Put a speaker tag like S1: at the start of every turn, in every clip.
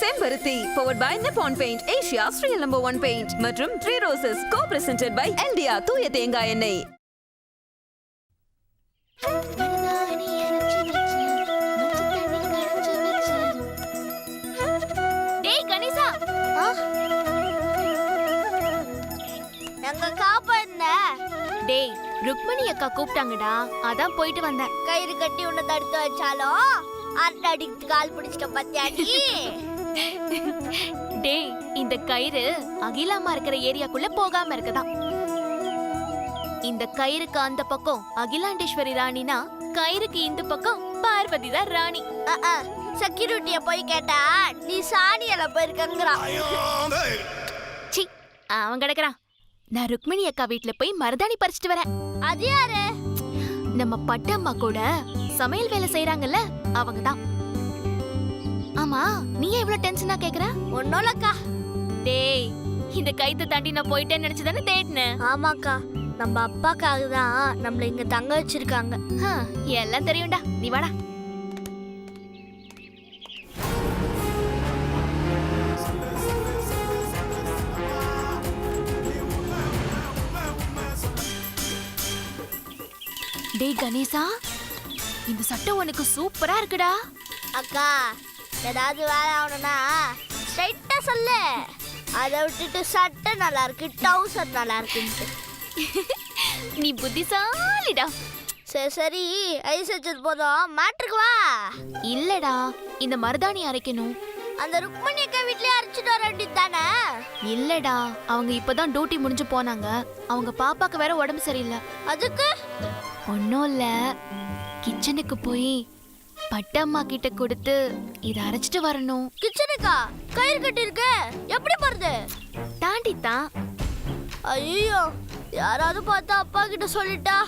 S1: செம்பருத்தி powered by Nippon Paint, Asia's real #1 paint மற்றும் 3 Roses co-presented by LDR தூய தேங்காய் எண்ணெய்.
S2: டேய் கணேசா,
S3: எங்க காப்பா என்ன?
S2: டேய் ருக்மணி அக்கா கூப்பிட்டாங்கடா, அதான் போயிட்டு வந்தேன்.
S3: கயிறு கட்டி உன்னை தடுத்து வச்சாலும் அரட்டை அடிக்கு கால் பிடிச்சிட்ட பத்தியா நீ?
S2: டேய் இந்த கயிறு அகிலாமா இருக்கிற ஏரியாக்குள்ள போகாம இருக்குதான். இந்த கயிறுக்கு அந்த பக்கம் அகிலாண்டேஸ்வரி ராணினா, கயிறுக்கு இந்த பக்கம் பார்வதி தான் ராணி.
S3: செக்யூரிட்டிய போய் கேட்டா நீ சாணியில போயிருக்கங்கிறான்.
S2: சி, அவன் கிடக்குறான். நான் ருக்மணி அக்கா வீட்டுல போய் மருதாணி பறிச்சிட்டு வரேன்.
S3: அது யாரு?
S2: நம்ம பட்டம்மா கூட சமையல் வேலை செய்யறாங்கல்ல, அவங்கதான். ஆமா, நீ எவ்வளவு டென்ஷனா கேக்குற?
S3: ஒன்னோலக்கா.
S2: டேய் இந்த கைத்தை தாண்டி நான் போயிட்டேன்னு நினைச்சுதானே தேடினேன்.
S3: ஆமாக்கா, நம்ம அப்பாக்காக தான் நம்மள இங்க தங்க வச்சிருக்காங்க.
S2: எல்லாம் தெரியும்டா, நீ வாடா. டேய் கணேசா, இந்த சட்டை உனக்கு சூப்பரா இருக்குடா.
S3: அக்கா, ஏதாவது வேலை ஆகணும்னா ஸ்ட்ரைட்டா சொல்லு. அதை விட்டுட்டு சட்டை நல்லா இருக்கு, டவுசர் நல்லா இருக்குன்ட்டு.
S2: நீ புத்திசாலிடா.
S3: சரி சரி, ஐஸ் வச்சது போதும், மேட்ருக்கு வா.
S2: இல்லடா, இந்த மருதாணி அரைக்கணும்.
S3: அந்த ருக்மணி அக்கா வீட்லயே அரைச்சிட்டு வர வேண்டியது தானே?
S2: இல்லடா, அவங்க இப்பதான் டியூட்டி முடிஞ்சு போனாங்க. அவங்க பாப்பாக்கு வேற உடம்பு சரியில்லை.
S3: அதுக்கு
S2: ஒன்னும் இல்ல, கிச்சனுக்கு போய் பட்டம்மா கிட்ட கொடுத்து இத அரைச்சிட்டு வரணும்.
S3: கிச்சனுக்கா? கயிறு கட்டி இருக்கு, எப்படி போறது?
S2: தாண்டித்தான்.
S3: ஐயோ, யாராவது பார்த்தா அப்பா கிட்ட சொல்லிட்டா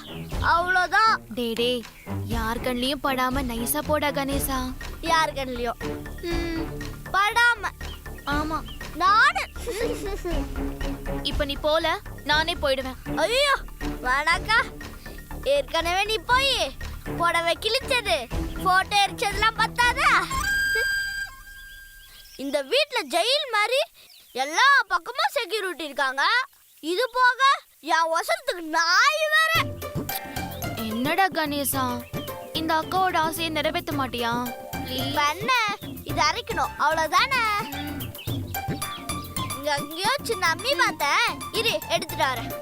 S3: அவ்வளோதான்.
S2: டே யார் கண்ணிலையும் படாம நைஸா போடா கணேசா.
S3: யார் கண்ணிலையும் படாம?
S2: ஆமா,
S3: நானு.
S2: இப்ப நீ போல, நானே போயிடுவேன்.
S3: ஐயோ வேணாக்கா, ஏற்கனவே நீ போய் புடவை கிழிச்சது, போட்டோ எரிச்சதெல்லாம் பத்தாதா? இந்த வீட்ல ஜெயில் மாதிரி எல்லா பக்கமும் செக்யூரிட்டி இருக்காங்க. இது போக என் வசனத்துக்கு நாய் வேற.
S2: என்னடா கணேசா, இந்த அக்காவோட ஆசையை நிறைவேற்ற மாட்டியா?
S3: இப்ப என்ன, இது அரைக்கணும் அவ்வளவுதானே? இங்க அங்கேயோ சின்ன அம்மி பார்த்தேன், இரு எடுத்துட்டு வரேன்.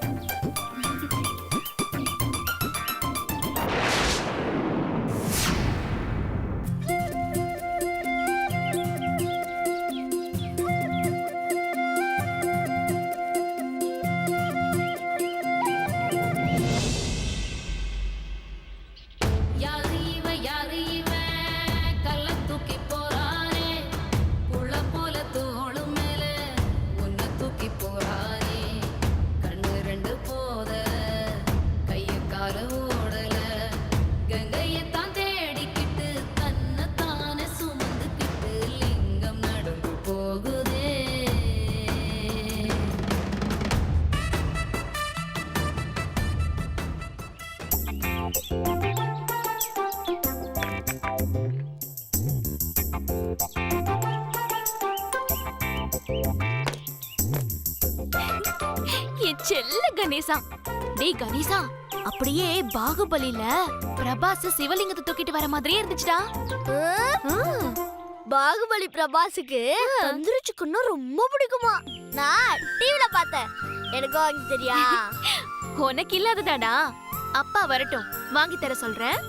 S2: செல்ல கணேசா. டேய் கணேசா, அப்படியே பாகுபலில பிரபாஸ் சிவலிங்கத்தை தூக்கிட்டு வர மாதிரியே இருந்துச்சுடா.
S3: பாகுபலி பிரபாஸுக்கு தந்தூரி சிக்கன்னா ரொம்ப பிடிக்குமா? நான் டிவில பார்த்தேன், எனக்கு வாங்கி தெரியா?
S2: உனக்கு இல்லாததாடா. அப்பா வரட்டும், வாங்கி தர சொல்றேன்.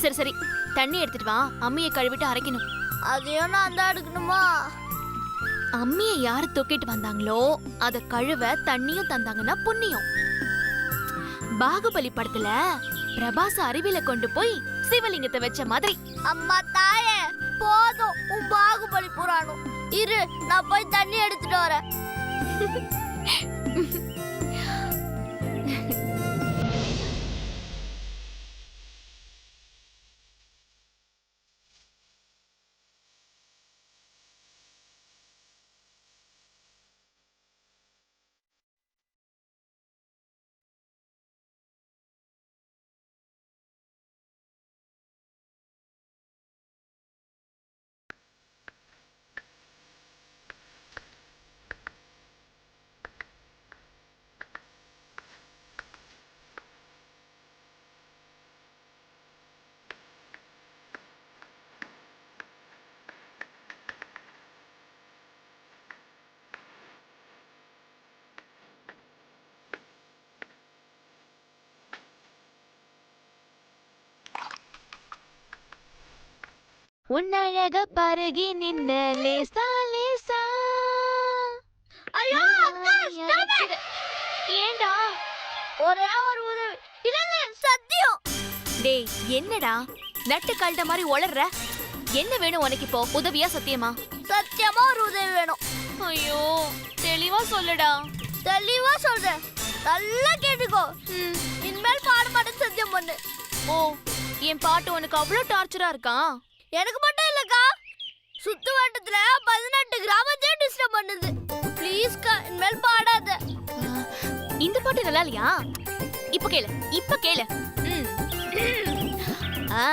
S2: சரி சரி, தண்ணி எடுத்துட்டு வா, அம்மியை கழுவிட்டு அரைக்கணும்.
S3: அதையும் நான் தான் எடுக்கணுமா?
S2: அம்மியை யாரு தூக்கிட்டு வந்தாங்களோ அத கழுவ தண்ணியும் தந்தாங்கன்னா புண்ணியம். பாகுபலி படத்துல பிரபாஸ் அருவில கொண்டு போய் சிவலிங்கத்தை வச்ச மாதிரி.
S3: அம்மா தாயே, போதும் உன் பாகுபலி புராணம். இரு, நான் போய் தண்ணி எடுத்துட்டு வரேன்.
S2: உன்னழக பருகி நின்ன லேசா லேசா.
S3: ஐயோ அக்கா, stop it.
S2: ஏண்டா?
S3: ஒரே ஒரு உதவி. இல்லங்க சத்தியம்.
S2: டேய் என்னடா நட்டு கழுத மாதிரி ஒளர்ற? என்ன வேணும் உனக்கு இப்போ? உதவியா சத்தியமா?
S3: சத்தியமா ஒரு உதவி வேணும்.
S2: ஐயோ தெளிவா சொல்லுடா.
S3: தெளிவா சொல்றேன், நல்லா கேட்டுக்கோ. இனிமேல் பாட மாட்டேன்னு சத்தியம் பண்ணு.
S2: ஓ என் பாட்டு உனக்கு அவ்வளோ டார்ச்சரா இருக்கா?
S3: எனக்கு மட்டும் இல்லக்கா, சுத்து வட்டத்துல 18 கிராமத்தையும் டிஸ்டர்ப் பண்ணுது. ப்ளீஸ்க்கா இனிமேல் பாடாத.
S2: இந்த பாட்டு நல்லா இல்லையா? இப்ப கேளு, இப்ப கேளு. ஆ.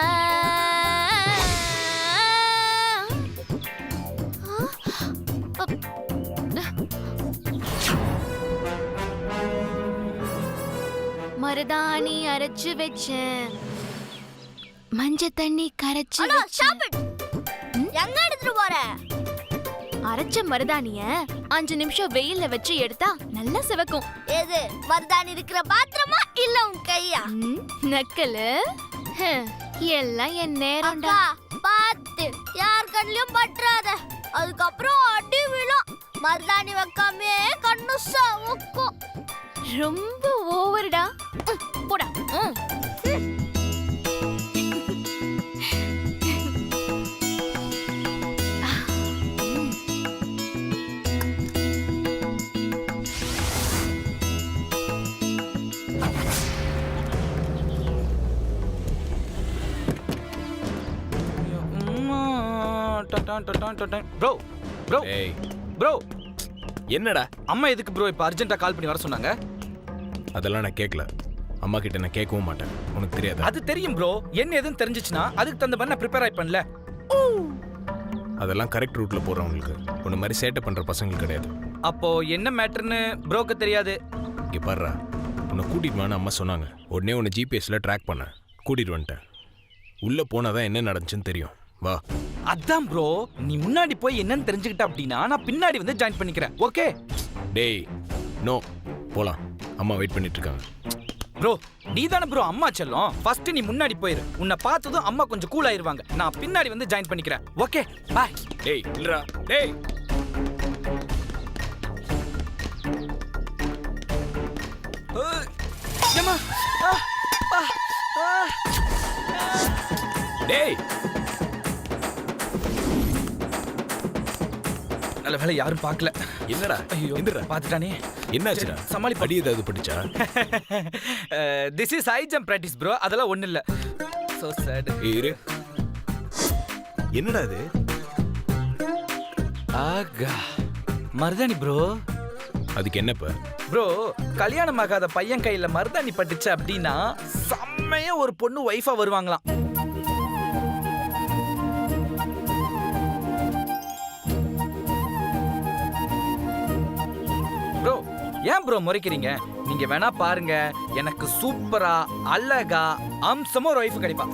S2: மருதாணி அரைச்சு வச்சேன், மஞ்ச தண்ணி கரைச்சு
S3: அண்ணா
S2: வச்சேன்.
S3: Stop it. எங்க எடுத்துட்டு போற?
S2: அரைச்ச மருதாணிய 5 நிமிஷம் வெயில்ல வச்சு எடுத்தா நல்லா சிவக்கும்.
S3: எது மருதாணி இருக்கிற பாத்திரமா இல்ல உன் கையா?
S2: நக்கலு எல்லாம் என் நேரம்டா.
S3: அக்கா பாத்து யார் கண்ணிலும் பற்றாத, அதுக்கப்புறம் அடி விழும். மருதாணி வைக்காமே கண்ணு சவுக்கும்.
S2: ரொம்ப ஓவர்டா. போடா.
S4: ப்ரோ ப்ரோ
S5: ஏய்
S4: ப்ரோ,
S5: என்னடா?
S4: அம்மா எதுக்கு ப்ரோ இப்போ அர்ஜென்ட்டா கால் பண்ணி வர சொன்னாங்க?
S5: அதெல்லாம் நான் கேட்கல. அம்மா கிட்ட நான் கேட்கவும் மாட்டேன். உனக்கு தெரியாது.
S4: அது தெரியும் ப்ரோ, என்ன எதுன்னு தெரிஞ்சிச்சுன்னா அதுக்கு தகுந்த மாதிரி நான் ப்ரிப்பேர் ஆயிப்பேன்ல.
S5: அதெல்லாம் கரெக்ட் ரூட்ல போறவங்களுக்கு, உன்ன மாதிரி சேட்டை பண்ற பசங்களுக்கு கிடையாது.
S4: அப்போ என்ன மேட்டர்னு ப்ரோக்கு தெரியாது.
S5: இங்க பாருடா, உன்னை கூட்டிட்டு வான்னு அம்மா சொன்னாங்க. உடனே உன்னை ஜிபிஎஸ்ல ட்ராக் பண்ணேன், கூட்டிட்டு வந்துட்டேன். உள்ள போனாதான் என்ன நடந்துச்சுன்னு தெரியும். வா.
S4: அதான் ப்ரோ, நீ முன்னாடி போய் என்னன்னு தெரிஞ்சுக்கிட்ட அப்படின்னா நான் பின்னாடி வந்து ஜாயின் பண்ணிக்கிறேன். ஓகே
S5: டேய் நோ, போலாம். அம்மா வெயிட் பண்ணிட்டு இருக்காங்க.
S4: ப்ரோ, நீ தானே ப்ரோ அம்மா செல்லம். ஃபர்ஸ்ட் நீ முன்னாடி போயிரு. உன்னை பார்த்ததும் அம்மா கொஞ்சம் கூல் ஆயிருவாங்க. நான் பின்னாடி வந்து ஜாயின் பண்ணிக்கிறேன். Okay bye.
S5: டேய் இல்லடா. டேய்
S4: ஏம்மா,
S5: டேய்.
S4: நல்ல வேளை யாரும் பார்க்கல.
S5: என்னடா?
S4: ஐயோ
S5: எந்திரா.
S4: பார்த்துட்டானே.
S5: என்னாச்சுடா?
S4: சமாளி
S5: படி ஏதாவது படிச்சா?
S4: This is high jump practice bro. அதெல்லாம் ஒண்ணு இல்ல. So sad.
S5: இரு. என்னடா இது?
S4: ஆகா மருதாணி ப்ரோ.
S5: அதுக்கு என்னப்ப?
S4: ப்ரோ, கல்யாணம் ஆகாத பையன் கையில மருதாணி பட்டுச்சு அப்படின்னா செம்மையா ஒரு பொண்ணு வைஃபா வருவாங்களாம். ப்ரோ ஏன் ப்ரோ முறைக்கிறீங்க? நீங்க வேணா பாருங்க, எனக்கு சூப்பரா அழகா அம்சமா ஒரு வைஃப் கிடைப்பா.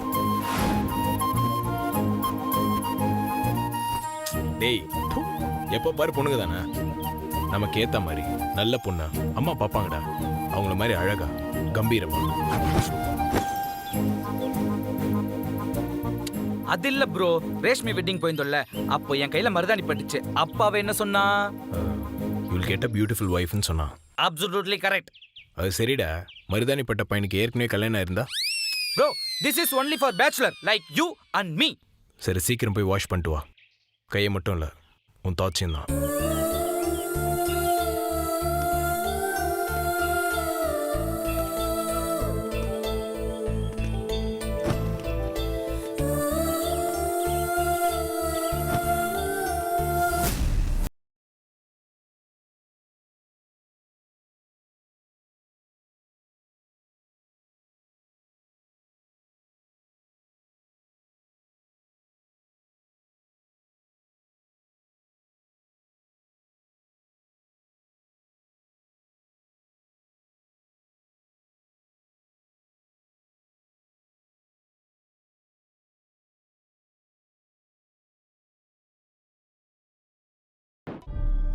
S5: டேய் எப்ப பாரு பொண்ணுங்க தானே. நமக்கு ஏத்த மாதிரி நல்ல பொண்ணா அம்மா பாப்பாங்கடா. அவங்கள மாதிரி அழகா கம்பீரமா.
S4: அது இல்ல ப்ரோ, ரேஷ்மி வெட்டிங் போயிருந்தோம்ல, அப்போ என் கையில மருதாணி பட்டுச்சு. அப்பாவே என்ன சொன்னா?
S5: யூல் கெட் அ பியூட்டிஃபுல் வைஃப்னு சொன்னா.
S4: Absolutely correct.
S5: அது சரிடா. மருதாணி பட்ட பையனுக்கு ஏற்கனவே கல்யாணம் இருந்தா?
S4: Bro, this is only for bachelor like you and me.
S5: சரி சீக்கிரம் போய் வாஷ் பண்ணிட்டு வா. கையை மட்டும் இல்ல, உன் தாட்சியம் தான்.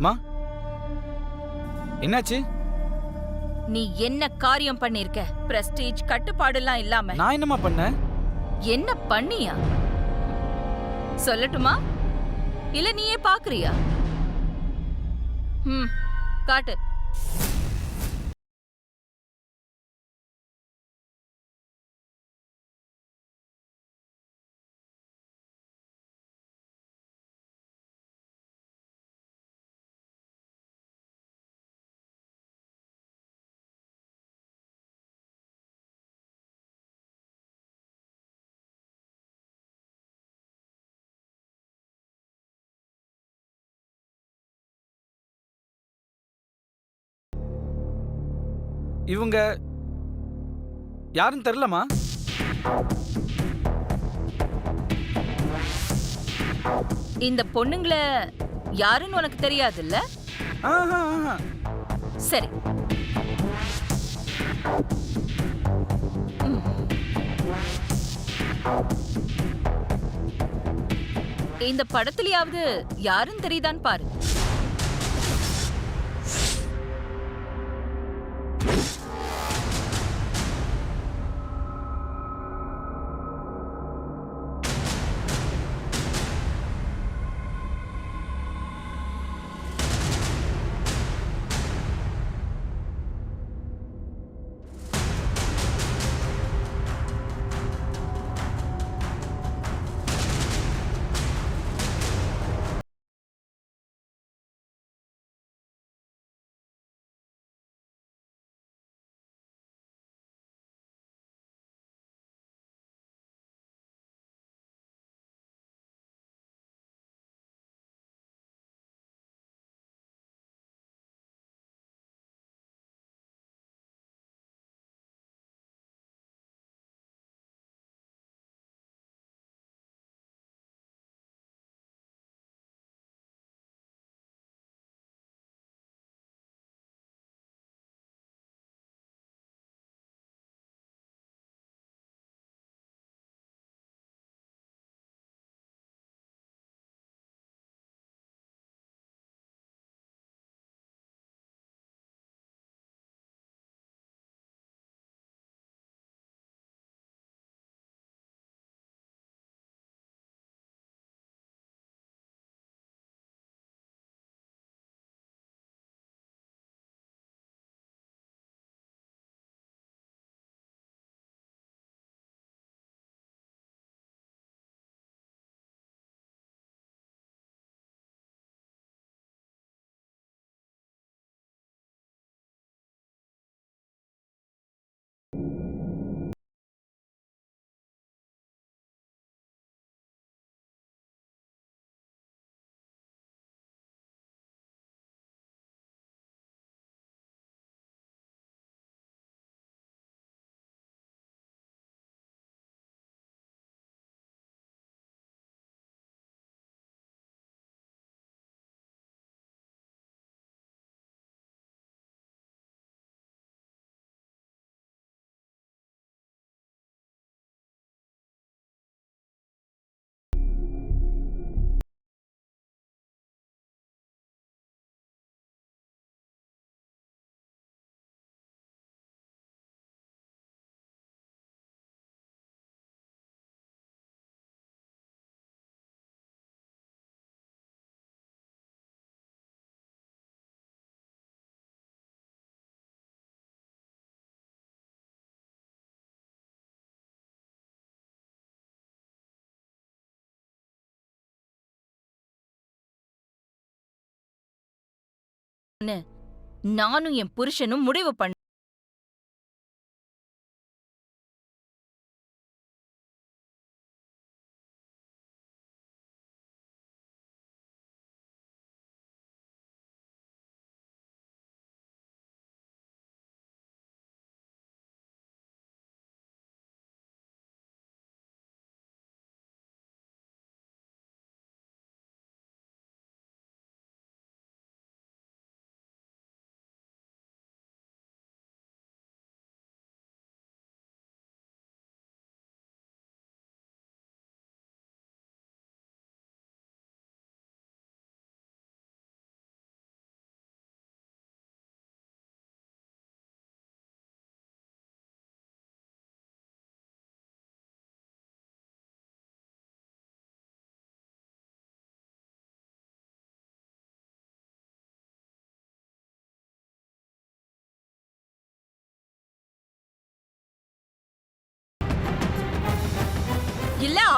S4: மா, என்னாச்சு?
S6: நீ என்ன காரியம் பண்ணிருக்க? பிரஸ்டீஜ் கட்டுப்பாடுலாம் இல்லாம
S4: நான் என்னமா பண்ணேன்?
S6: என்ன பண்ணியா? சொல்லட்டுமா இல்ல நீயே பாக்குறியா? காட்டு.
S4: இவங்க யாருன்னு தெரியலமா.
S6: இந்த பொண்ணுங்கள யாருன்னு உனக்கு தெரியாதுல்ல?
S4: ஆஹா, ஆஹா.
S6: சரி. ம். இந்த படத்துலயாவது யாருன்னு தெரியுதான்னு பாரு. நானும் என் புருஷனும் முடிவு பண்ண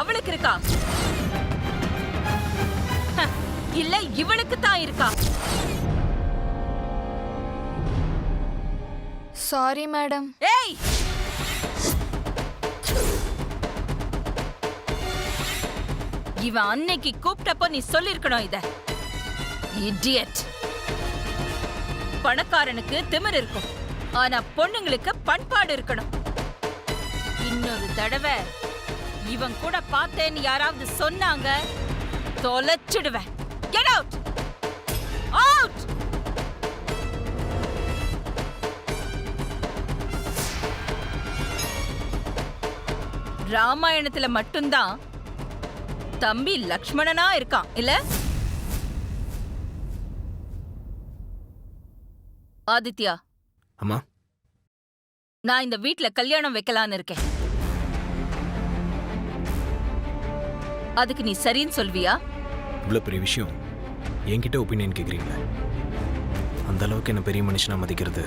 S6: அவளுக்கு இருக்கா? இல்ல இவளுக்கு தான் இருக்கா?
S1: Sorry madam.
S6: ஏய், இவன் அன்னைக்கு கூப்பிட்டப்போ நீ சொல்லிருக்கணும் இத. இடியட். பணக்காரனுக்கு திமிர் இருக்கும், ஆனா பொண்ணுங்களுக்கு பண்பாடு இருக்கணும். இன்னொரு தடவை இவன் கூட பார்த்தேன்னு யாராவது சொன்னாங்க, தொலைச்சிடுவேன். Get out! Out! ராமாயணத்துல மட்டும்தான் தம்பி லக்ஷ்மணனா இருக்கான் இல்ல? ஆதித்யா,
S5: அம்மா,
S6: நான் இந்த வீட்ல கல்யாணம் வைக்கலான்னு இருக்கேன். அதுக்கு நீ சரின்னு சொல்வியா?
S5: இவ்வளோ பெரிய விஷயம் என்கிட்ட ஒப்பீனியன் கேட்குறீங்களே, அந்த அளவுக்கு என்ன பெரிய மனுஷனா மதிக்கிறது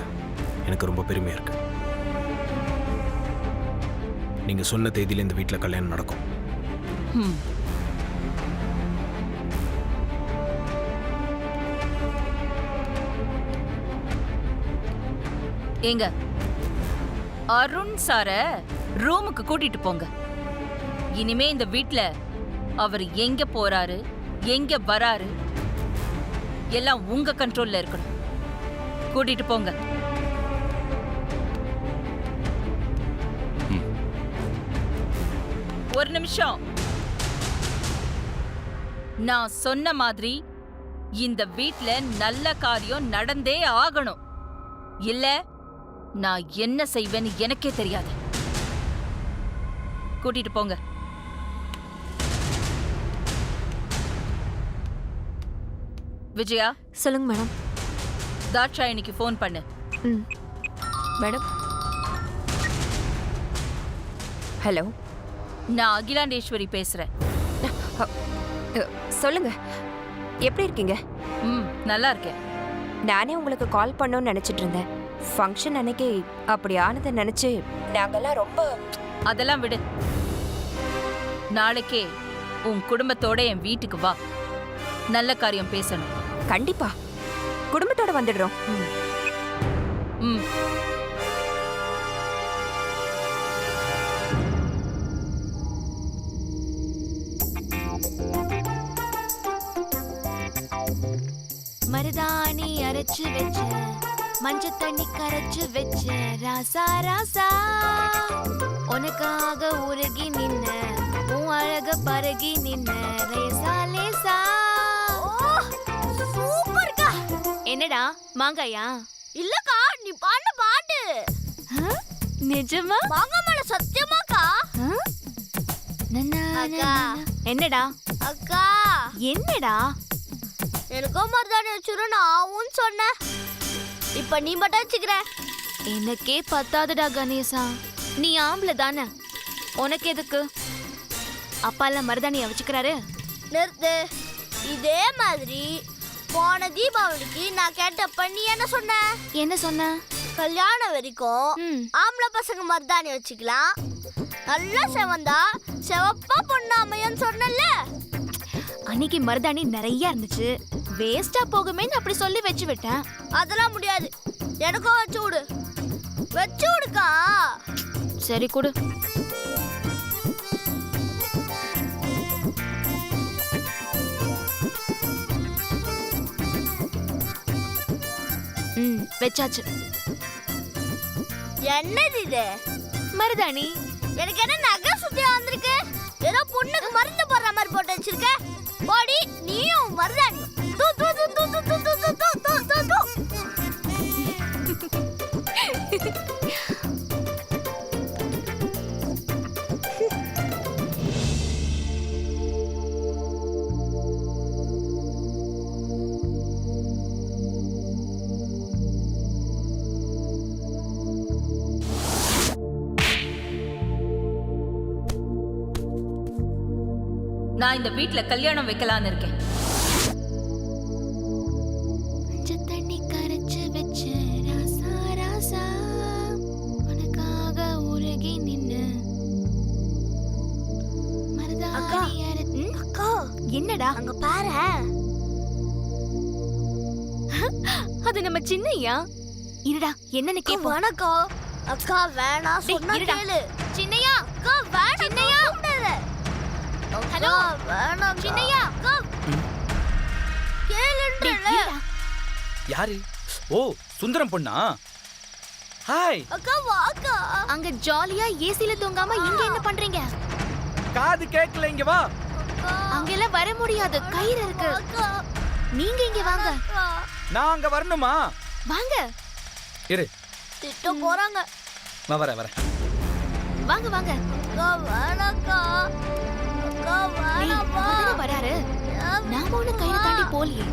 S5: எனக்கு ரொம்ப பெருமையா இருக்கு. நீங்க சொன்ன தேதியில இந்த வீட்டில் கல்யாணம் நடக்கும்.
S6: ஏங்க, அருண் சார ரூமுக்கு கூட்டிட்டு போங்க. இனிமே இந்த வீட்ல அவர் எங்க போறாரு, எங்க வராரு எல்லாம் உங்க கண்ட்ரோல்ல இருக்கணும். கூட்டிட்டு போங்க. ஒரு நிமிஷம். நான் சொன்ன மாதிரி இந்த வீட்ல நல்ல காரியம் நடந்தே ஆகணும். இல்ல நான் என்ன செய்வேன்னு எனக்கே தெரியாது. கூட்டிட்டு போங்க. விஜயா,
S1: சொல்லுங்க மேடம்.
S6: தாட்சாயணிக்கு ஃபோன் பண்ணு.
S1: மேடம். ஹலோ,
S6: நான் அகிலாண்டேஸ்வரி பேசுறேன்.
S7: சொல்லுங்க, எப்படி இருக்கீங்க?
S6: நல்லா இருக்கேன்.
S7: நானே உங்களுக்கு கால் பண்ணணும்னு நினைச்சிட்டு இருந்தேன். ஃபங்க்ஷன் அன்னைக்கு அப்படி ஆனதை நினைச்சு நாங்கெல்லாம் ரொம்ப...
S6: அதெல்லாம் விடு. நாளைக்கே உன் குடும்பத்தோட என் வீட்டுக்கு வா. நல்ல காரியம் பேசணும்.
S7: கண்டிப்பா குடும்பத்தோட வந்துடுறோம்.
S6: ம்.
S2: மருதாணி அரைச்சு வச்ச, மஞ்ச தண்ணி கரைச்சு வச்ச, ராசா ராசா உனக்காக உருகி நின்ன, உன் அழக பருகி நின்ன, லேசா லேசா.
S3: சூப்பர்க்கா.
S2: என்னடா மாங்காயா?
S3: இல்லக்கா, நீ பாடின பாட்டு.
S2: நிஜமா?
S3: மாங்கா மேல சத்தியமாக்கா. அக்கா.
S2: என்னடா?
S3: அக்கா,
S2: என்னடா?
S3: எனக்கும் மருதாணி வச்சுரு, நான் உன் சொன்னேன். இப்ப நீ மட்டும் வச்சுக்கிற.
S2: எனக்கே பத்தாதுடா கணேசா. நீ ஆம்பளை தானே, உனக்கு எதுக்கு? அப்பாலாம் மருதாணியை வச்சுக்கிறாரு.
S3: நிறுத்து. இதே மாதிரி போன தீபாவளிக்கு நான் கேட்டப்ப நீ என்ன சொன்ன?
S2: என்ன சொன்ன?
S3: கல்யாணம் வரைக்கும் ஆம்பளை பசங்க மருதாணி வச்சுக்கலாம், நல்லா செவந்தா செவப்பா பொண்ணு அமையன்னு சொன்னல.
S2: அன்னைக்கு மருதாணி நிறைய இருந்துச்சு, வேஸ்டா போகுமேன்னு அப்படி சொல்லி வச்சு விட்டேன்.
S3: அதெல்லாம் முடியாது, எனக்கும் வச்சு விடு. வச்சு விடுக்கா.
S2: சரி கொடு. வச்சாச்சு.
S3: என்னது இது?
S2: மருதாணி.
S3: எனக்கு என்ன நகை சுத்தியா வந்திருக்கு? ஏதோ பொண்ணுக்கு மருந்து போடுற மாதிரி போட்டு வச்சிருக்க. போடி நீயும் மருதாணி. தூ தூ தூ தூ தூ தூ தூ தூ தூ தூ.
S6: நான் இந்த வீட்ல கல்யாணம் வைக்கலான்னு இருக்கேன்.
S2: தண்ணி கரைச்சு வச்ச, ராசா ராசா உனக்காக உருகி நின்ன, வாடா.
S3: அங்க பாரு.
S2: அது நம்ம சின்னையா. இருடா, என்னன்னு கேப்போம்.
S3: வணக்கம் அக்கா. வேணாம்
S2: டேய்,
S3: சொன்னா
S2: இருடா.
S3: கேளு.
S2: சின்னையா,
S3: அக்கா வேணாம்.
S2: சின்னையா.
S3: ஹலோ வேணாம்
S2: சின்னையா.
S3: அக்கா
S2: டேய்,
S3: கேளுன்றல.
S2: இருடா.
S4: யாரு? ஓ சுந்தரம் பொண்ணா? ஹாய்.
S3: அக்கா வாக்கா.
S2: அங்க ஜாலியா ஏசில தூங்காம இங்க என்ன பண்றீங்க?
S4: காது கேட்கல, இங்க வா.
S2: அங்க எல்லாம் வர முடியாது, கயிறு இருக்கு.
S3: அக்கா
S2: நீங்க இங்க வாங்க.
S3: அக்கா.
S4: நான் அங்க வரணுமா?
S2: வாங்க
S4: இரு,
S3: திட்ட போறாங்க.
S4: நான் வரேன்.
S2: வாங்க வாங்க.
S3: அக்கா வேணாக்கா. அக்கா
S2: டேய்,
S3: வேணாமா.
S2: அவர்தானே வராரு. நாம ஒண்ணு கயிறு தாண்டி போலியே.